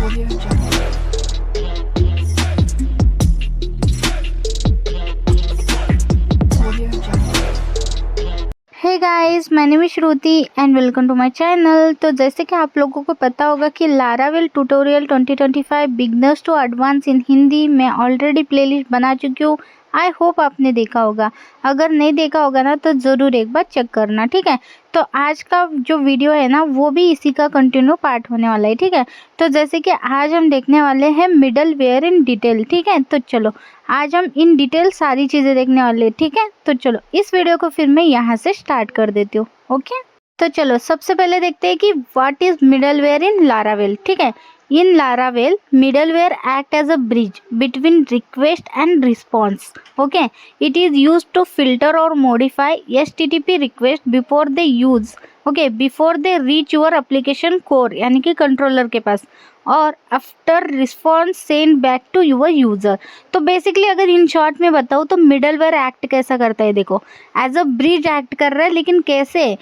Audio Jungle. Audio Jungle. Hey guys, my name is Shruti and welcome to my channel. तो जैसे कि आप लोगों को पता होगा कि Laravel tutorial 2025 beginners to advance in Hindi मैं ऑलरेडी प्लेलिस्ट बना चुकी हूँ। आई होप आपने देखा होगा। अगर नहीं देखा होगा ना तो ज़रूर एक बार चेक करना, ठीक है। तो आज का जो वीडियो है ना वो भी इसी का कंटिन्यू पार्ट होने वाला है, ठीक है। तो जैसे कि आज हम देखने वाले हैं मिडल वेयर इन डिटेल, ठीक है। तो चलो आज हम इन डिटेल सारी चीज़ें देखने वाले हैं, ठीक है। तो चलो इस वीडियो को फिर मैं यहाँ से स्टार्ट कर देती हूँ, ओके। तो चलो सबसे पहले देखते हैं कि what is middleware in Laravel, ठीक है। In Laravel middleware act as a bridge between request and response, okay. It is use to filter और modify HTTP request before they use, okay, before they reach your application core यानी कि controller के पास, और after response send back to your user. तो basically अगर in short में बताऊँ तो मिडलवेयर एक्ट कैसा करता है, देखो एज अ ब्रिज एक्ट कर रहा है, लेकिन कैसे,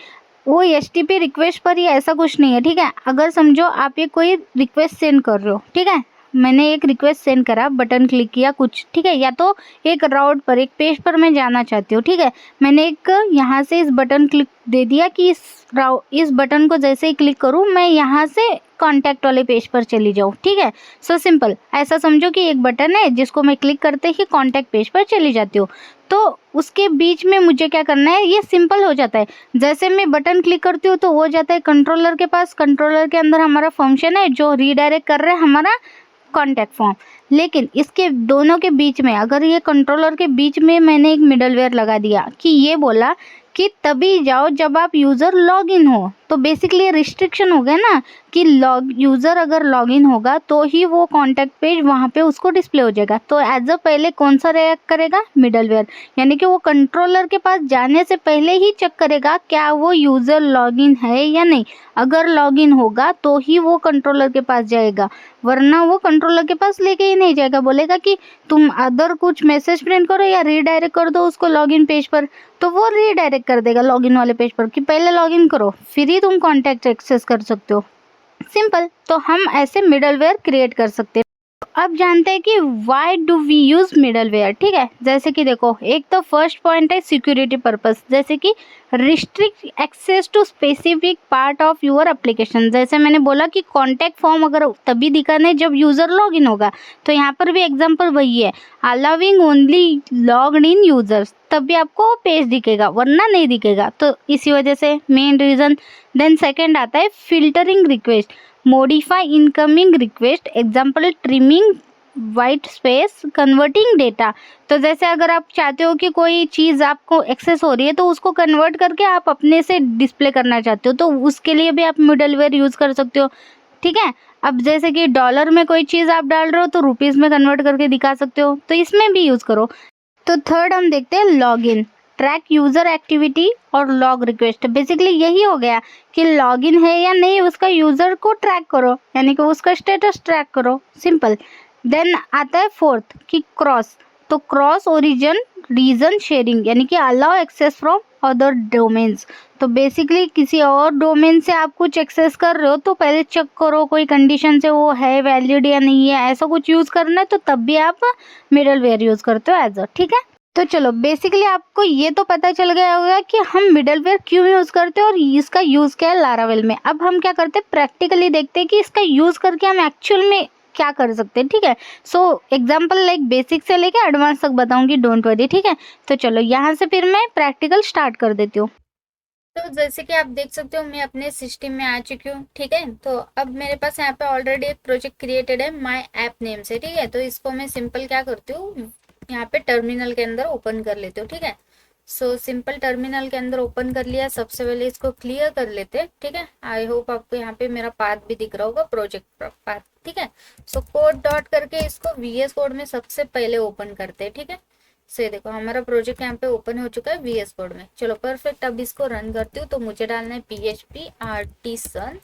वो HTTP रिक्वेस्ट पर ही ऐसा कुछ नहीं है, ठीक है। अगर समझो आप ये कोई रिक्वेस्ट सेंड कर रहे हो, ठीक है। मैंने एक रिक्वेस्ट सेंड करा, बटन क्लिक किया कुछ, ठीक है, या तो एक राउट पर एक पेज पर मैं जाना चाहती हूँ, ठीक है। मैंने एक यहाँ से इस बटन क्लिक दे दिया कि इस बटन को जैसे ही क्लिक करूँ मैं यहाँ से कॉन्टैक्ट वाले पेज पर चली जाऊँ, ठीक है। सो सिंपल, ऐसा समझो कि एक बटन है जिसको मैं क्लिक करते ही कॉन्टैक्ट पेज पर चली जाती हूँ। तो उसके बीच में मुझे क्या करना है, ये सिंपल हो जाता है। जैसे मैं बटन क्लिक करती हूँ तो वो जाता है कंट्रोलर के पास, कंट्रोलर के अंदर हमारा फंक्शन है जो रीडायरेक्ट कर रहा है हमारा कॉन्टैक्ट फॉर्म। लेकिन इसके दोनों के बीच में, अगर ये कंट्रोलर के बीच में मैंने एक मिडलवेयर लगा दिया कि ये बोला कि तभी जाओ जब आप यूज़र लॉग इन हो, तो बेसिकली रिस्ट्रिक्शन हो गया ना कि यूज़र अगर लॉग इन होगा तो ही वो कॉन्टैक्ट पेज वहाँ पे उसको डिस्प्ले हो जाएगा। तो एज अ पहले कौन सा रिएक्ट करेगा, मिडलवेयर, यानी कि वो कंट्रोलर के पास जाने से पहले ही चेक करेगा क्या वो यूज़र लॉग इन है या नहीं। अगर लॉग इन होगा तो ही वो कंट्रोलर के पास जाएगा, वरना वो कंट्रोलर के पास लेके ही नहीं जाएगा। बोलेगा कि तुम अदर कुछ मैसेज प्रिंट करो या रीडायरेक्ट कर दो उसको लॉगिन पेज पर, तो वो रीडायरेक्ट कर देगा लॉगिन वाले पेज पर कि पहले लॉगिन करो फिर ही तुम कॉन्टैक्ट एक्सेस कर सकते हो। सिंपल। तो हम ऐसे मिडलवेयर क्रिएट कर सकते हैं। अब जानते हैं कि why do we use middleware, ठीक है। जैसे कि देखो, एक तो फर्स्ट पॉइंट है सिक्योरिटी पर्पस, जैसे कि restrict access to specific part of your application. जैसे मैंने बोला कि कॉन्टैक्ट फॉर्म अगर तभी दिखाना है जब यूज़र लॉग इन होगा, तो यहाँ पर भी एग्जांपल वही है, allowing only logged in users, तभी आपको पेज दिखेगा वरना नहीं दिखेगा। तो इसी वजह से मेन रीज़न। देन सेकेंड आता है filtering request, modify incoming request, example trimming white space, converting data. तो जैसे अगर आप चाहते हो कि कोई चीज़ आपको एक्सेस हो रही है तो उसको कन्वर्ट करके आप अपने से डिस्प्ले करना चाहते हो, तो उसके लिए भी आप मिडलवेयर यूज़ कर सकते हो, ठीक है। अब जैसे कि डॉलर में कोई चीज़ आप डाल रहे हो तो रुपीज़ में कन्वर्ट करके दिखा सकते हो, तो इसमें भी यूज़ करो। तो थर्ड हम देखते हैं लॉगिन, ट्रैक यूज़र एक्टिविटी और लॉग रिक्वेस्ट। बेसिकली यही हो गया कि लॉगिन है या नहीं उसका यूज़र को ट्रैक करो, यानी कि उसका स्टेटस ट्रैक करो, सिंपल। देन आता है फोर्थ कि क्रॉस, तो क्रॉस ओरिजिन रीजन शेयरिंग, यानी कि allow access from other domains. तो बेसिकली किसी और डोमेन से आप कुछ एक्सेस कर रहे हो तो पहले चेक करो कोई कंडीशन से वो है वैलिड या नहीं है, ऐसा कुछ यूज़ करना है तो तब भी आप मिडलवेयर यूज़ करते हो एज अ, ठीक है। तो चलो बेसिकली आपको ये तो पता चल गया होगा कि हम मिडलवेयर क्यों यूज़ करते हैं और इसका यूज़ क्या है लारावेल में। अब हम क्या करते हैं, प्रैक्टिकली देखते हैं कि इसका यूज़ करके हम एक्चुअल में क्या कर सकते हैं, ठीक है। सो एग्जांपल लाइक बेसिक से लेके एडवांस तक बताऊंगी, डोंट वरी, ठीक है। तो चलो यहाँ से फिर मैं प्रैक्टिकल स्टार्ट कर देती हूँ। तो जैसे कि आप देख सकते हो मैं अपने सिस्टम में आ चुकी हूँ, ठीक है। तो अब मेरे पास यहाँ पे ऑलरेडी एक प्रोजेक्ट क्रिएटेड है माय ऐप नेम से, ठीक है। तो इसको मैं सिंपल क्या करती हूँ, यहाँ पे टर्मिनल के अंदर ओपन कर लेते हो, ठीक है। सो सिंपल टर्मिनल के अंदर ओपन कर लिया। सबसे पहले इसको क्लियर कर लेते हैं, ठीक है। आई होप आपको यहाँ पे मेरा पाथ भी दिख रहा होगा, प्रोजेक्ट पाथ, ठीक है। सो कोड डॉट करके इसको VS कोड में सबसे पहले ओपन करते हैं, ठीक है। से देखो हमारा प्रोजेक्ट यहाँ पे ओपन हो चुका है VS कोड में। चलो परफेक्ट, अब इसको रन करती हूँ तो मुझे डालना है PHP artisan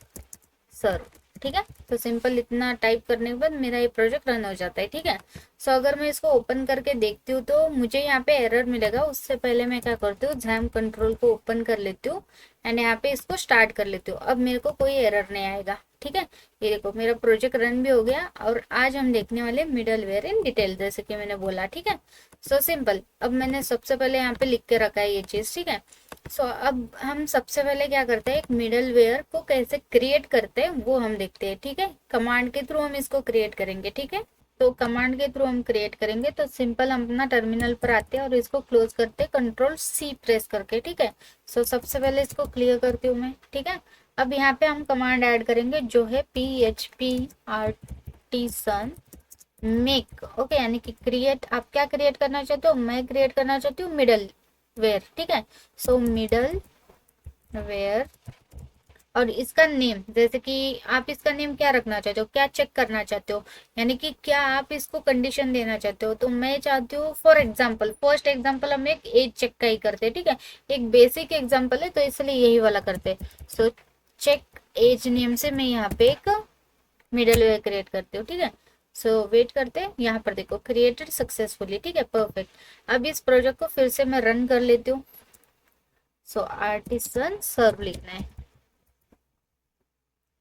सर्व, ठीक है। तो सिंपल इतना टाइप करने के बाद मेरा ये प्रोजेक्ट रन हो जाता है, ठीक है। सो अगर मैं इसको ओपन करके देखती हूँ तो मुझे यहाँ पे एरर मिलेगा। उससे पहले मैं क्या करती हूँ, XAMPP कंट्रोल को ओपन कर लेती हूँ एंड यहाँ पे इसको स्टार्ट कर लेती हूँ। अब मेरे को कोई एरर नहीं आएगा, ठीक है। ये देखो मेरा प्रोजेक्ट रन भी हो गया और आज हम देखने वाले मिडल वेयर इन डिटेल, जैसे कि मैंने बोला, ठीक है। सो सिंपल, अब मैंने सबसे पहले यहाँ पे लिख के रखा है ये चीज, ठीक है। सो अब हम सबसे पहले क्या करते हैं, एक मिडल वेयर को कैसे क्रिएट करते हैं वो हम देखते हैं, ठीक है। कमांड के थ्रू हम इसको क्रिएट करेंगे, ठीक है। तो कमांड के थ्रू हम क्रिएट करेंगे, तो सिंपल हम अपना टर्मिनल पर आते हैं और इसको क्लोज करते हैं कंट्रोल सी प्रेस करके, ठीक है। सो सबसे पहले इसको क्लियर करती हूँ मैं, ठीक है। अब यहाँ पे हम कमांड ऐड करेंगे जो है PHP आर्टिसन मेक, ओके, यानी कि क्रिएट, आप क्या क्रिएट करना चाहते हो, मैं क्रिएट करना चाहती हूँ मिडल वेयर, ठीक है। सो मिडल वेयर, और इसका नेम, जैसे कि आप इसका नेम क्या रखना चाहते हो, क्या चेक करना चाहते हो, यानी कि क्या आप इसको कंडीशन देना चाहते हो। तो मैं चाहती हूँ फॉर एग्जांपल, फर्स्ट एग्जांपल हम एक एज चेक का ही करते हैं, ठीक है। एक बेसिक एग्जांपल है तो इसलिए यही वाला करते हैं। सो चेक एज नेम से मैं यहाँ पे एक मिडल वेयर क्रिएट करती हूँ, ठीक है। सो वेट करते हैं, यहाँ पर देखो क्रिएटेड सक्सेसफुली, ठीक है, परफेक्ट। अब इस प्रोजेक्ट को फिर से मैं रन कर लेती हूँ। सो आर्टिसन सर्व लिखना है,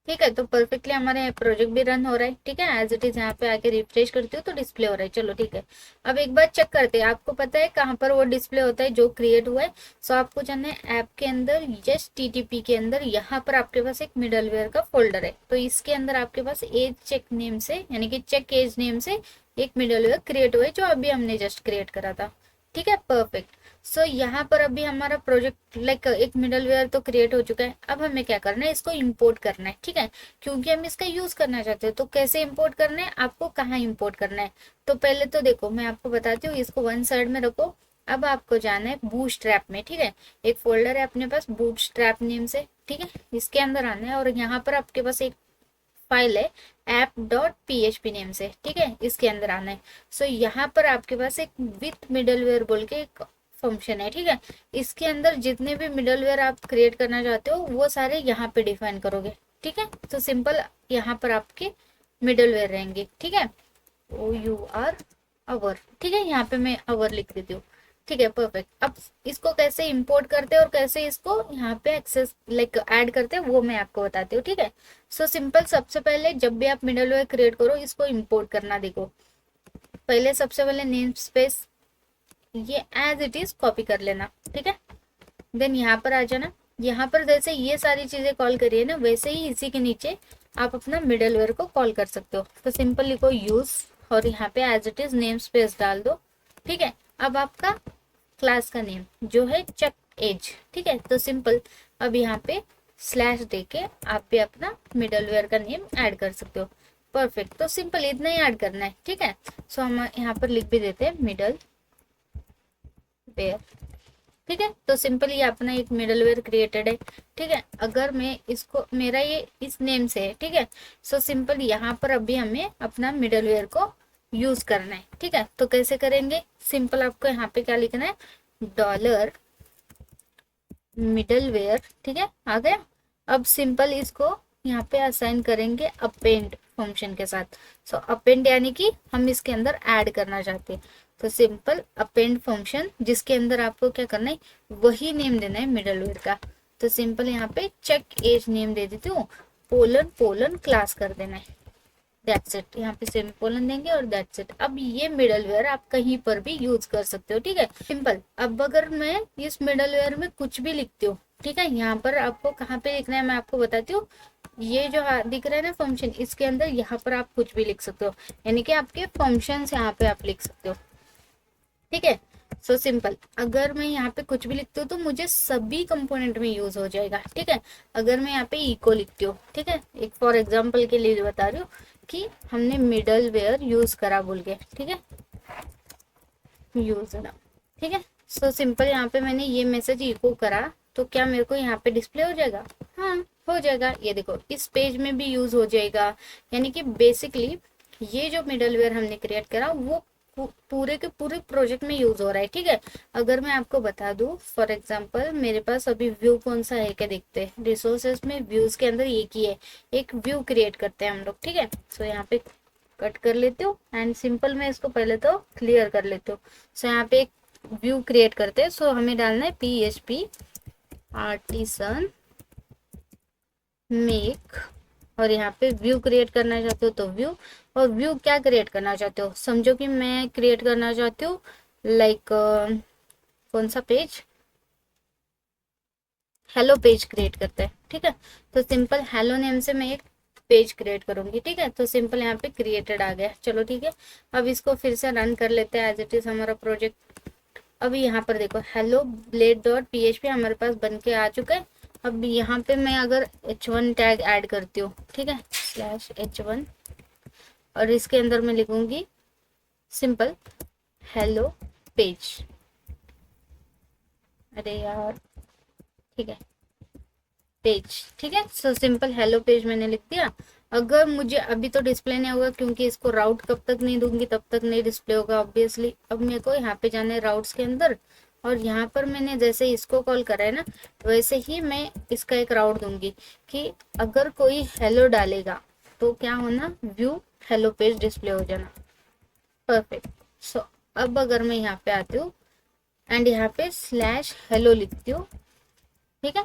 ठीक है। तो परफेक्टली हमारे प्रोजेक्ट भी रन हो रहा है, ठीक है। एज इट इज यहाँ पे आके रिफ्रेश करती हूँ तो डिस्प्ले हो रहा है, चलो ठीक है। अब एक बार चेक करते हैं, आपको पता है कहाँ पर वो डिस्प्ले होता है जो क्रिएट हुआ है। सो आपको जाना है ऐप के अंदर, जस्ट टीटीपी के अंदर, यहाँ पर आपके पास एक मिडलवेयर का फोल्डर है। तो इसके अंदर आपके पास एज चेक नेम से, यानी कि चेक एज नेम से एक मिडलवेयर क्रिएट हुआ है जो अभी हमने जस्ट क्रिएट करा था, ठीक है, परफेक्ट। सो यहाँ पर अभी हमारा प्रोजेक्ट लाइक एक मिडलवेयर तो क्रिएट हो चुका है। अब हमें क्या करना है, इसको इंपोर्ट करना है, ठीक है, क्योंकि हम इसका यूज करना चाहते हैं। तो कैसे इंपोर्ट करना है, आपको कहाँ इंपोर्ट करना है, तो पहले तो देखो मैं आपको बताती हूँ, इसको वन साइड में रखो। अब आपको जाना है बूटस्ट्रैप में, ठीक है। एक फोल्डर है अपने पास बूटस्ट्रैप नेम से, ठीक है, इसके अंदर आना है और यहाँ पर आपके पास एक फाइल है app.php नेम से, ठीक है, इसके अंदर आना है। सो यहाँ पर आपके पास एक विथ मिडलवेयर बोल के एक फंक्शन है, ठीक है। इसके अंदर जितने भी मिडलवेयर आप क्रिएट करना चाहते हो वो सारे यहाँ पे डिफाइन करोगे, ठीक है। तो सिंपल यहाँ पर आपके मिडलवेयर रहेंगे, ठीक है। OUR अवर, ठीक है, यहाँ पे मैं अवर लिख देती हूँ, ठीक है, परफेक्ट। अब इसको कैसे इंपोर्ट करते हैं और कैसे इसको यहाँ पे एक्सेस लाइक ऐड करते हैं वो मैं आपको बताती हूँ, ठीक है। सो सिंपल, सबसे पहले जब भी आप मिडलवेयर क्रिएट करो इसको इंपोर्ट करना, देखो पहले सबसे पहले नेम स्पेस ये एज इट इज कॉपी कर लेना, ठीक है। देन यहाँ पर आ जाना, यहाँ पर जैसे ये सारी चीजें कॉल करिए ना, वैसे ही इसी के नीचे आप अपना मिडलवेयर को कॉल कर सकते हो। तो सिंपल लिखो यूज और यहाँ पे as it is namespace डाल दो, ठीक है। अब आपका क्लास का नेम जो है चेक एज, ठीक है। तो सिंपल अब यहाँ पे स्लैश देके आप भी अपना मिडलवेयर का नेम ऐड कर सकते हो, परफेक्ट। तो सिंपल इतना ही ऐड करना है, ठीक है। सो हम यहाँ पर लिख भी देते हैं मिडल वेयर, ठीक है। तो सिंपल ये अपना एक मिडलवेयर क्रिएटेड है, ठीक है। अगर मैं इसको, मेरा ये इस नेम से है, ठीक है। सो सिंपल यहाँ पर अभी हमें अपना मिडलवेयर को यूज करना है, ठीक है। तो कैसे करेंगे, सिंपल आपको यहाँ पे क्या लिखना है, डॉलर मिडलवेयर, ठीक है, आ गया। अब सिंपल इसको यहाँ पे असाइन करेंगे अपेंड फंक्शन के साथ। सो अपेंड यानी कि हम इसके अंदर ऐड करना चाहते हैं। तो सिंपल अपेंड फंक्शन जिसके अंदर आपको क्या करना है, वही नेम देना है मिडलवेयर का। तो सिंपल यहाँ पे चेक एज नेम दे देती हूँ, पोलन क्लास कर देना है, दैट्स इट। यहाँ पे सेमीकोलन देंगे और दैट्स इट। अब ये मिडलवेयर आप कहीं पर भी यूज कर सकते हो, ठीक है, सिंपल। अब अगर मैं इस मिडलवेयर में कुछ भी लिखती हूँ, ठीक है, यहाँ पर आपको कहाँ पे लिखना है मैं आपको बताती हूँ। ये जो दिख रहा है ना फंक्शन, इसके अंदर यहाँ पर आप कुछ भी लिख सकते हो, यानी कि आपके फंक्शन यहाँ पे आप लिख सकते हो, ठीक है। सो सिंपल, अगर मैं यहाँ पे कुछ भी लिखती हूँ तो मुझे सभी कंपोनेंट में यूज हो जाएगा, ठीक है। अगर मैं यहाँ पे इको लिखती हूँ, ठीक है, एक फॉर एग्जांपल के लिए बता रही हूँ कि हमने मिडलवेयर यूज करा बोल के, ठीक है, यूज ना, ठीक है। सो सिंपल यहाँ पे मैंने ये मैसेज इको करा तो क्या मेरे को यहाँ पे डिस्प्ले हो जाएगा, हाँ हो जाएगा। ये देखो इस पेज में भी यूज हो जाएगा, यानी कि बेसिकली ये जो मिडलवेयर हमने क्रिएट करा वो पूरे के पूरे प्रोजेक्ट में यूज हो रहा है, ठीक है। अगर मैं आपको बता दूं फॉर एग्जांपल, मेरे पास अभी व्यू कौन सा है क्या देखते हैं, रिसोर्सेज में व्यूज के अंदर एक ही है, एक व्यू क्रिएट करते हैं हम लोग, ठीक है। सो यहाँ पे कट कर लेते हो एंड सिंपल मैं इसको पहले तो क्लियर कर लेते हो। सो यहाँ पे एक व्यू क्रिएट करते हैं। सो हमें डालना है PHP आर्टिसन मेक और यहाँ पे व्यू क्रिएट करना चाहते हो तो व्यू। और व्यू क्या क्रिएट करना चाहते हो, समझो कि मैं क्रिएट करना चाहती हूँ लाइक कौन सा पेज, हेलो पेज क्रिएट करते हैं, ठीक है। तो सिंपल हेलो नेम से मैं एक पेज क्रिएट करूंगी, ठीक है। तो सिंपल यहाँ पे क्रिएटेड आ गया, चलो ठीक है। अब इसको फिर से रन कर लेते हैं एज इट इज हमारा प्रोजेक्ट। अभी यहाँ पर देखो हेलो ब्लेड डॉट पीएचपी हमारे पास बन के आ चुका है। अब यहाँ पे मैं अगर h1 टैग ऐड करती हूँ, ठीक है, /h1, और इसके अंदर मैं लिखूंगी सिंपल हेलो पेज, अरे यार, ठीक है, पेज, ठीक है। सो सिंपल हेलो पेज मैंने लिख दिया। अगर मुझे अभी तो डिस्प्ले नहीं होगा क्योंकि इसको राउट कब तक नहीं दूंगी तब तक नहीं डिस्प्ले होगा ऑब्वियसली। अब मेरे को यहाँ पे जाना है राउट्स के अंदर, और यहाँ पर मैंने जैसे इसको कॉल करा है ना, वैसे ही मैं इसका एक राउट दूंगी कि अगर कोई हेलो डालेगा तो क्या होना, व्यू हेलो पेज डिस्प्ले हो जाना। परफेक्ट। सो अब अगर मैं यहाँ पे आती हूँ एंड यहाँ पे /हेलो लिखती हूँ, ठीक है।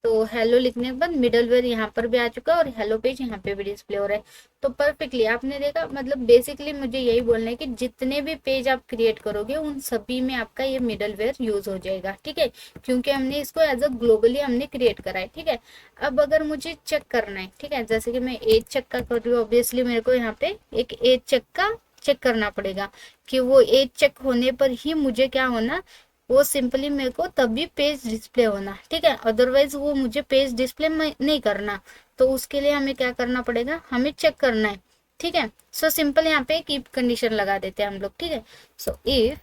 तो हेलो लिखने के बाद मिडलवेयर यहाँ पर भी आ चुका है और हेलो पेज यहाँ पे भी डिस्प्ले हो रहा है। तो परफेक्टली आपने देखा, मतलब बेसिकली मुझे यही बोलना है कि जितने भी पेज आप क्रिएट करोगे उन सभी में आपका ये मिडलवेयर यूज हो जाएगा, ठीक है, क्योंकि हमने इसको एज अ ग्लोबली हमने क्रिएट करा है, ठीक है। अब अगर मुझे चेक करना है, ठीक है, जैसे कि मैं एज चेक का कर रही हूँ, ऑब्वियसली मेरे को यहाँ पे एक एज चेक का चेक करना पड़ेगा कि वो एज चेक होने पर ही मुझे क्या होना, वो सिंपली मेरे को तभी पेज डिस्प्ले होना, ठीक है, अदरवाइज वो मुझे पेज डिस्प्ले नहीं करना। तो उसके लिए हमें क्या करना पड़ेगा, हमें चेक करना है, ठीक है। सो सिंपल यहाँ पे एक इफ कंडीशन लगा देते हैं हम लोग, ठीक है। सो इफ,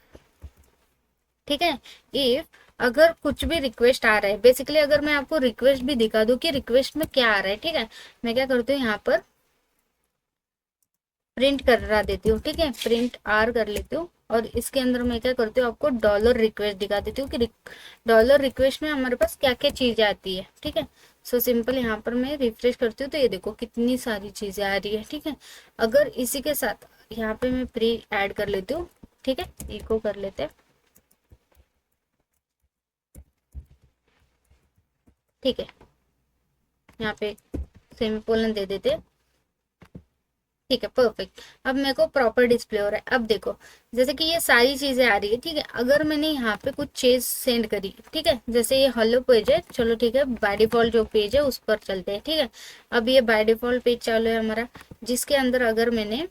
ठीक है, इफ अगर कुछ भी रिक्वेस्ट आ रहा है, बेसिकली अगर मैं आपको रिक्वेस्ट भी दिखा दूं कि रिक्वेस्ट में क्या आ रहा है, ठीक है, मैं क्या करती हूँ यहाँ पर प्रिंट करा देती हूँ, ठीक है, प्रिंट आर कर लेती हूँ, और इसके अंदर मैं क्या करती हूँ आपको डॉलर रिक्वेस्ट दिखा देती हूँ कि डॉलर रिक्वेस्ट में हमारे पास क्या क्या चीजें आती है, ठीक है। सो सिंपल यहाँ पर मैं रिफ्रेश करती हूँ तो ये देखो कितनी सारी चीजें आ रही है, ठीक है। अगर इसी के साथ यहाँ पे मैं प्री ऐड कर लेती हूँ, ठीक है, इको कर लेते हैं, ठीक है, यहाँ पे सेमीकोलन दे देते हैं, ठीक है, परफेक्ट। अब मेरे को प्रॉपर डिस्प्ले हो रहा है। अब देखो जैसे कि ये सारी चीजें आ रही है, ठीक है, अगर मैंने यहाँ पे कुछ चीज सेंड करी, ठीक है, जैसे ये हेलो पेज है, चलो ठीक है, बाय डिफॉल्ट जो पेज है उस पर चलते हैं, ठीक है। अब ये बाय डिफॉल्ट पेज चालू है हमारा, जिसके अंदर अगर मैंने,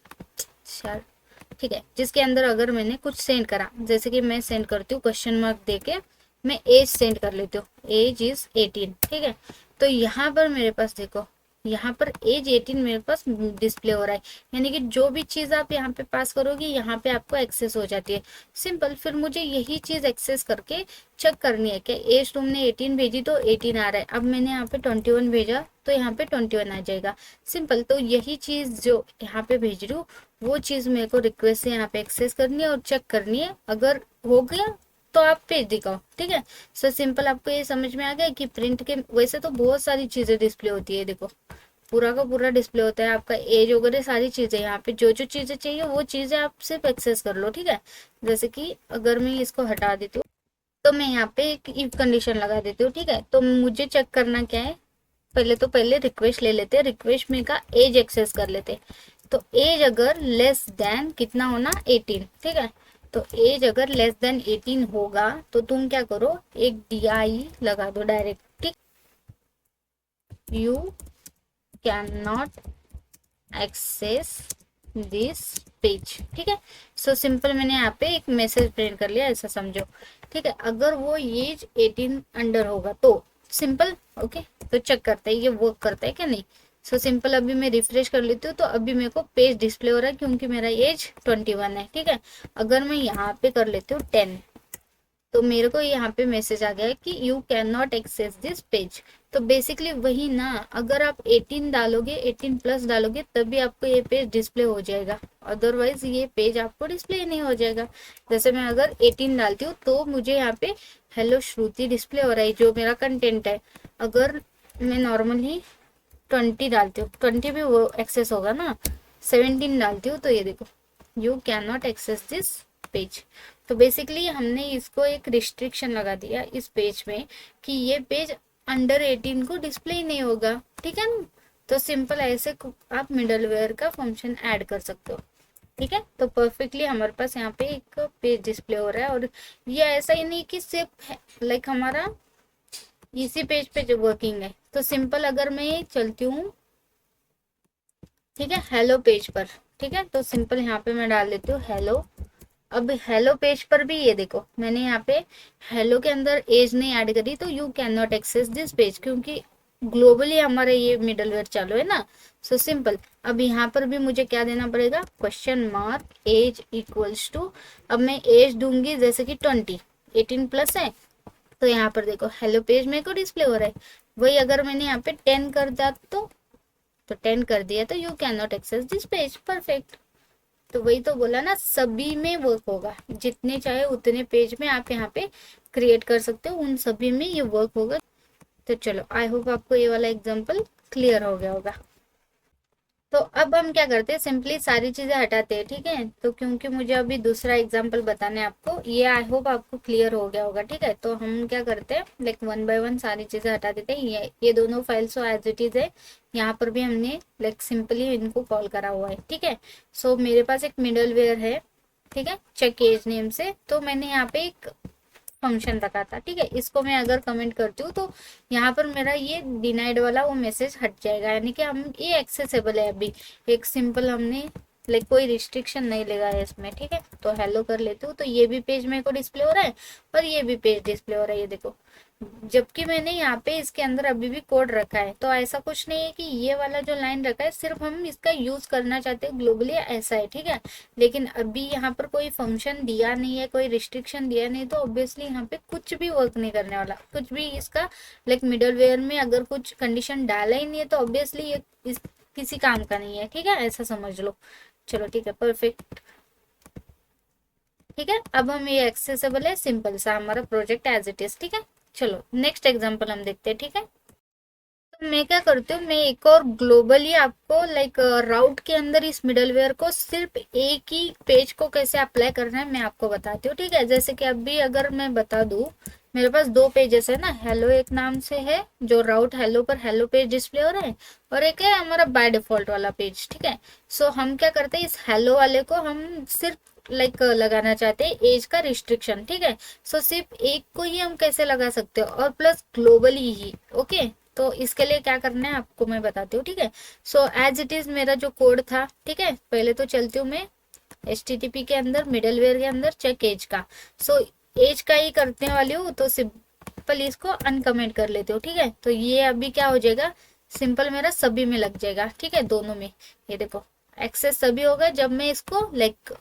ठीक है, जिसके अंदर अगर मैंने कुछ सेंड करा, जैसे कि मैं सेंड करती हूँ क्वेश्चन मार्क दे के, मैं एज सेंड कर लेती हूँ, एज इज 18, ठीक है। तो यहाँ पर मेरे पास देखो, यहाँ पर एज 18 मेरे पास डिस्प्ले हो रहा है, यानी कि जो भी चीज आप यहाँ पे पास करोगे यहाँ पे आपको एक्सेस हो जाती है। सिंपल, फिर मुझे यही चीज एक्सेस करके चेक करनी है कि एज तुमने 18 भेजी तो 18 आ रहा है, अब मैंने यहाँ पे 21 भेजा तो यहाँ पे 21 आ जाएगा। सिंपल, तो यही चीज जो यहाँ पे भेज रही हूँ वो चीज मेरे को रिक्वेस्ट से यहाँ पे एक्सेस करनी है और चेक करनी है, अगर हो गया तो आप पेज दिखाओ, ठीक है। सो सिंपल, आपको ये समझ में आ गया कि प्रिंट के वैसे तो बहुत सारी चीजें डिस्प्ले होती है, देखो पूरा का पूरा डिस्प्ले होता है, आपका एज वगैरह सारी चीजें, यहाँ पे जो जो चीजें चाहिए वो चीजें आप सिर्फ एक्सेस कर लो, ठीक है। जैसे कि अगर मैं इसको हटा देती हूँ तो मैं यहाँ पे एक इफ कंडीशन लगा देती हूँ, ठीक है। तो मुझे चेक करना क्या है, पहले रिक्वेस्ट ले लेते हैं, रिक्वेस्ट में का एज एक्सेस कर लेते हैं। तो एज अगर लेस देन कितना होना, 18, ठीक है। तो एज अगर लेस देन 18 होगा तो तुम क्या करो, एक DI लगा दो डायरेक्ट, ठीक, you can not access this page, ठीक है। सो सिंपल, मैंने यहाँ पे एक मैसेज प्रिंट कर लिया, ऐसा समझो, ठीक है। अगर वो एज 18 अंडर होगा तो सिंपल, ओके, तो चेक करते हैं ये वर्क करता है क्या नहीं। सो सिंपल, अभी मैं रिफ्रेश कर लेती हूँ तो अभी मेरे को पेज डिस्प्ले हो रहा है क्योंकि मेरा एज 21 है, ठीक है। अगर मैं यहाँ पे कर लेती हूँ 10 तो मेरे को यहाँ पे मैसेज आ गया है कि you can not access this page. तो बेसिकली वही ना, अगर आप 18 डालोगे, 18 प्लस डालोगे तभी आपको ये पेज डिस्प्ले हो जाएगा, अदरवाइज ये पेज आपको डिस्प्ले ही नहीं हो जाएगा। जैसे मैं अगर 18 डालती हूँ तो मुझे यहाँ पे हेलो श्रुति डिस्प्ले हो रहा है जो मेरा कंटेंट है। अगर मैं नॉर्मली 20 डालती हूँ, 20 भी वो एक्सेस होगा ना, 17 डालती हूँ तो ये देखो you can not access this page. तो बेसिकली हमने इसको एक रिस्ट्रिक्शन लगा दिया इस पेज में कि ये पेज अंडर 18 को डिस्प्ले ही नहीं होगा, ठीक है ना। तो सिंपल ऐसे आप मिडलवेयर का फंक्शन ऐड कर सकते हो। ठीक है, तो परफेक्टली हमारे पास यहाँ पे एक पेज डिस्प्ले हो रहा है। और ये ऐसा ही नहीं कि सिर्फ लाइक हमारा इसी पेज पे जो वर्किंग है। तो सिंपल अगर मैं चलती हूँ, ठीक है, हेलो पेज पर, ठीक है, तो सिंपल यहाँ पे मैं डाल देती हूँ हेलो। अब हेलो पेज पर भी ये देखो मैंने यहाँ पे हेलो के अंदर एज नहीं ऐड करी, तो you can not access this page, क्योंकि ग्लोबली हमारा ये मिडलवेयर चालू है ना। सो सिंपल अब यहाँ पर भी मुझे क्या देना पड़ेगा, question mark age equals to, अब मैं एज दूंगी जैसे कि 18+ है, तो यहाँ पर देखो हेलो पेज मेरे को डिस्प्ले हो रहा है। वही अगर मैंने यहाँ पे 10 कर दिया तो 10 कर दिया तो you can not access this page, perfect. तो वही तो बोला ना, सभी में वर्क होगा, जितने चाहे उतने पेज में आप यहाँ पे क्रिएट कर सकते हो, उन सभी में ये वर्क होगा। तो चलो आई होप आपको ये वाला एग्जांपल क्लियर हो गया होगा। तो अब हम क्या करते हैं, सिंपली सारी चीजें हटाते हैं। ठीक है, तो क्योंकि मुझे अभी दूसरा एग्जांपल बताना है आपको, ये आई होप आपको क्लियर हो गया होगा। ठीक है, तो हम क्या करते हैं, लाइक 1 बाय 1 सारी चीजें हटा देते हैं। ये दोनों फाइल्स तो एज इट इज है, यहाँ पर भी हमने लाइक सिंपली इनको कॉल करा हुआ है। ठीक है, सो मेरे पास एक मिडलवेयर है, ठीक है, चेक एज नेम से, तो मैंने यहाँ पे एक फंक्शन रखा था। ठीक है, इसको मैं अगर कमेंट करती हूँ तो यहाँ पर मेरा ये डिनाइड वाला वो मैसेज हट जाएगा, यानी कि हम ये एक्सेसिबल है। अभी एक सिंपल हमने लाइक कोई रिस्ट्रिक्शन नहीं लगा है इसमें। ठीक है, तो हेलो कर लेती हूँ, तो ये भी पेज मेरे को डिस्प्ले हो रहा है और ये भी पेज डिस्प्ले हो रहा है, ये देखो। जबकि मैंने यहाँ पे इसके अंदर अभी भी कोड रखा है, तो ऐसा कुछ नहीं है कि ये वाला जो लाइन रखा है सिर्फ हम इसका यूज करना चाहते हैं ग्लोबली, ऐसा है। ठीक है, लेकिन अभी यहाँ पर कोई फंक्शन दिया नहीं है, कोई रिस्ट्रिक्शन दिया नहीं, तो ऑब्वियसली यहाँ पे कुछ भी वर्क नहीं करने वाला, कुछ भी इसका लाइक मिडलवेयर में अगर कुछ कंडीशन डाला ही नहीं है तो ऑब्वियसली ये किसी काम का नहीं है। ठीक है, ऐसा समझ लो। चलो ठीक है, परफेक्ट। ठीक है, अब हम ये एक्सेसिबल है, सिंपल सा हमारा प्रोजेक्ट एज इट इज। ठीक है, चलो नेक्स्ट एग्जांपल हम देखते हैं। ठीक है, तो मैं क्या करती हूँ, मैं एक और ग्लोबली आपको लाइक राउट के अंदर इस मिडलवेयर को सिर्फ एक ही पेज को कैसे अप्लाई करना है मैं आपको बताती हूँ। ठीक है, जैसे कि अभी अगर मैं बता दूँ, मेरे पास 2 पेजेस है ना, हेलो एक नाम से है जो राउट हेलो पर हेलो पेज डिस्प्ले हो रहा है, और एक है हमारा बाय डिफॉल्ट वाला पेज। ठीक है, सो हम क्या करते हैं, इस हेलो वाले को हम सिर्फ लाइक लगाना चाहते हैं एज का रिस्ट्रिक्शन। ठीक है, सो सिर्फ एक को ही हम कैसे लगा सकते हो, और प्लस ग्लोबली ही। ओके, तो इसके लिए क्या करना है आपको मैं बताती हूँ। ठीक है, सो एज इट इज मेरा जो कोड था, ठीक है, पहले तो चलती हूँ मैं HTTP के अंदर, मिडलवेयर के अंदर चेक एज का। सो एज का ही करने वाली हूँ, तो सिंपल इसको अनकमेंट कर लेते हो। ठीक है, तो ये अभी क्या हो जाएगा, सिंपल मेरा सभी में लग जाएगा। ठीक है, दोनों में, ये देखो एक्सेस सभी होगा जब मैं इसको लाइक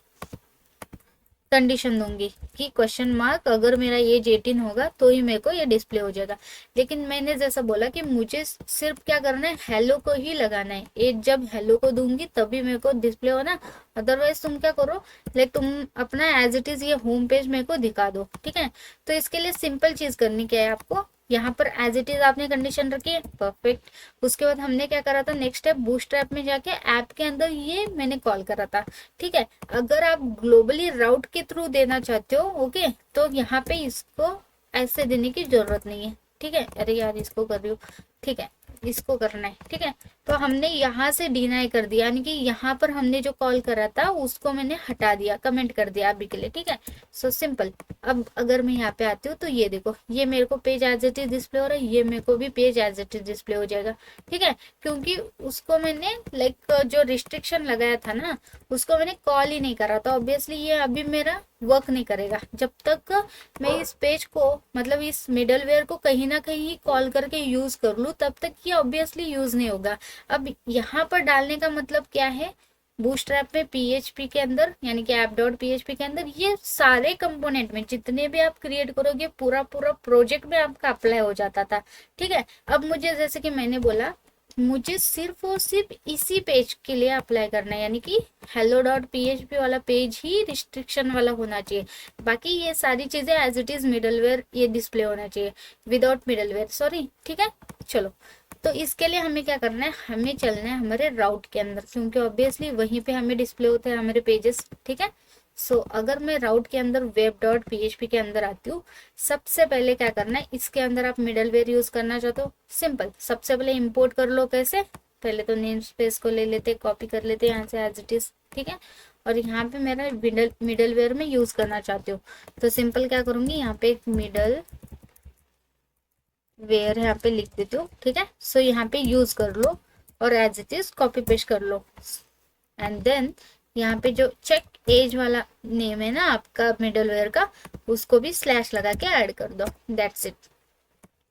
कंडीशन दूंगी कि क्वेश्चन मार्क अगर मेरा एज 18 होगा तो ही मेरे को ये डिस्प्ले हो जाएगा। लेकिन मैंने जैसा बोला कि मुझे सिर्फ क्या करना है, हेलो को ही लगाना है। एज जब हेलो को दूंगी तभी मेरे को डिस्प्ले होना, अदरवाइज तुम क्या करो, लाइक तुम अपना एज इट इज ये होम पेज मेरे को दिखा दो। ठीक है, तो इसके लिए सिंपल चीज करनी क्या है आपको, यहाँ पर एज इट इज आपने कंडीशन रखी है, परफेक्ट। उसके बाद हमने क्या करा था, नेक्स्ट स्टेप बूटस्ट्रैप में जाके ऐप के अंदर ये मैंने कॉल करा था। ठीक है, अगर आप ग्लोबली राउट के थ्रू देना चाहते हो, ओके, तो यहाँ पे इसको ऐसे देने की जरूरत नहीं है। ठीक है, अरे यार इसको कर रही हूँ, ठीक है, इसको करना है। ठीक है, तो हमने यहाँ से डिनाई कर दिया, यानी कि यहाँ पर हमने जो कॉल करा था उसको मैंने हटा दिया, कमेंट कर दिया अभी के लिए। ठीक है, सो सिंपल। अब अगर मैं यहाँ पे आती हूँ तो ये देखो, ये मेरे को page as it is display हो रहा है, ये मेरे को भी page as it is display हो जाएगा। ठीक है, क्योंकि उसको मैंने लाइक जो रिस्ट्रिक्शन लगाया था ना, उसको मैंने कॉल ही नहीं करा, तो ऑब्वियसली ये अभी मेरा वर्क नहीं करेगा जब तक मैं इस पेज को मतलब इस मिडलवेयर को कहीं ना कहीं कॉल करके यूज कर लूँ, तब तक ये ऑब्वियसली यूज नहीं होगा। अब यहाँ पर डालने का मतलब क्या है, बूटस्ट्रैप में PHP के अंदर यानी कि app.php के अंदर ये सारे कंपोनेंट में जितने भी आप क्रिएट करोगे पूरा पूरा प्रोजेक्ट में आपका अप्लाई हो जाता था। ठीक है, अब मुझे जैसे कि मैंने बोला, मुझे सिर्फ और सिर्फ इसी पेज के लिए अप्लाई करना है, यानी कि hello.php वाला पेज ही रिस्ट्रिक्शन वाला होना चाहिए। बाकी ये सारी चीजें एज इट इज मिडलवेयर ये डिस्प्ले होना चाहिए, विदाउट मिडलवेयर, सॉरी। ठीक है, चलो, तो इसके लिए हमें क्या करना है, हमें चलना है हमारे राउट के अंदर, क्योंकि ऑब्वियसली वहीं पे हमें डिस्प्ले होते हैं हमारे पेजेस। ठीक है, सो अगर मैं राउट के अंदर web.php के अंदर आती हूँ, सबसे पहले क्या करना है, इसके अंदर आप मिडलवेयर यूज करना चाहते हो, सिंपल, सबसे पहले इंपोर्ट कर लो। कैसे, पहले तो नेम स्पेस को ले लेते, कॉपी कर लेते यहाँ से एज इट इज, ठीक है। और यहाँ पे मेरा मिडल वेयर में यूज करना चाहती हूँ, तो सिंपल क्या करूंगी, यहाँ पे एक मिडल वेयर यहाँ पे लिख देती हूँ, ठीक है। सो यहाँ पे यूज कर लो और as it is copy paste कर लो। एंड देन यहाँ पे जो चेक एज वाला नेम है ना आपका मिडल वेयर का, उसको भी स्लैश लगा के ऐड कर दो, दैट्स इट,